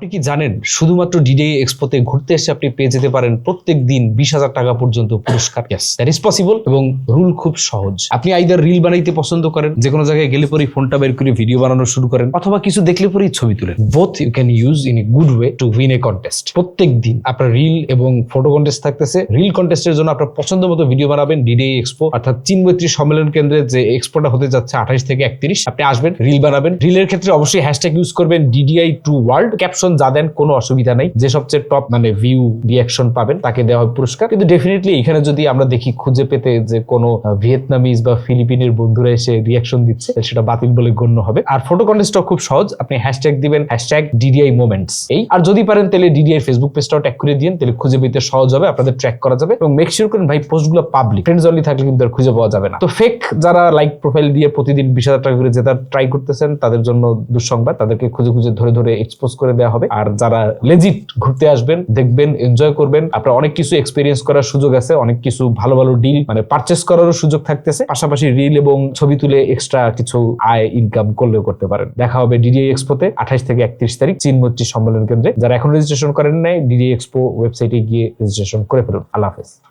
আপনি কি জানেন শুধুমাত্র ডিডিআই এক্সপোতে ঘুরতে এসে আপনি পেয়ে যেতে পারেন প্রত্যেক দিন 20,000 টাকা পর্যন্ত পুরস্কার। ইয়েস, দ্যাট ইজ পসিবল এবং রুল খুব সহজ। আপনি আইদার রিল বানাইতে পছন্দ করেন, যে কোনো জায়গায় গেলে পরেই ফোনটা বের করে ভিডিও বানানো শুরু করেন, অথবা কিছু দেখলে পরেই ছবি তুলেন। Both you can use in a good way to win a contest. প্রত্যেক দিন আপনার রিল এবং ফটো কন্টেস্ট থাকতেছে। রিল কন্টেস্টের জন্য আপনার পছন্দ মতো ভিডিও বানাবেন। ডিডিআই এক্সপো অর্থাৎ চীন মৈত্রী সম্মেলন কেন্দ্রে যে এক্সপোটা হতে যাচ্ছে 28 থেকে 31, আপনি আসবেন, রিল বানাবেন। রিলের ক্ষেত্রে অবশ্যই হ্যাশট্যাগ ইউজ করবেন DDI2World। ক্যাপশন যা দেন কোনো অসুবিধা নাই, যে সবচেয়ে টপ ভিউ রিয়াকশন পাবেন তাকে দেওয়া হবে পুরস্কার। কিন্তু ডেফিনেটলি এখানে যদি আমরা দেখি খুঁজে পেতে যে কোনো ভিয়েতনামিজ বা ফিলিপিনের বন্ধুরা এসে রিয়াকশন দিচ্ছে, সেটা বাতিল বলে গণ্য হবে। আর ফটো কন্টেস্টও খুব সহজ, আপনি হ্যাশট্যাগ দিবেন DDI Moments। আর যদি পারেন তাহলে DDI ফেসবুক পেজটাও ট্যাগ করে দিন, তাহলে খুঁজে পেতে সহজ হবে, আপনাদের ট্র্যাক করা যাবে। এবং মেক শিওর করেন ভাই পোস্টগুলো পাবলিক, ফ্রেন্ডস অনলি থাকলে কিন্তু আর খুঁজে পাওয়া যাবে না। তো ফেক যারা লাইক প্রোফাইল দিয়ে প্রতিদিন 20,000 টাকা করে জেতার ট্রাই করতেছেন, তাদের জন্য দুঃসংবাদ, তাদেরকে খুঁজে খুঁজে ধরে এক্সপোজ করে দেওয়া হবে। আর যারা লেজিট ঘুরতে আসবেন, দেখবেন, এনজয় করবেন, আপনার অনেক কিছু এক্সপেরিয়েন্স করার সুযোগ আছে, অনেক কিছু ভালো ভালো ডিল পারচেস করারও সুযোগ থাকতেছে। পাশাপাশি রিল এবং ছবি তুলে এক্সট্রা কিছু আয় ইনকাম করলেও করতে পারেন। দেখা হবে ডিডিআই এক্সপোতে 28 থেকে 31 তারিখ চীন মৈত্রী সম্মেলন কেন্দ্রে। যারা এখন রেজিস্ট্রেশন করেন নাই, ডিডিআই এক্সপো ওয়েবসাইটে গিয়ে রেজিস্ট্রেশন করে ফেলুন। আল্লাহ হাফেজ।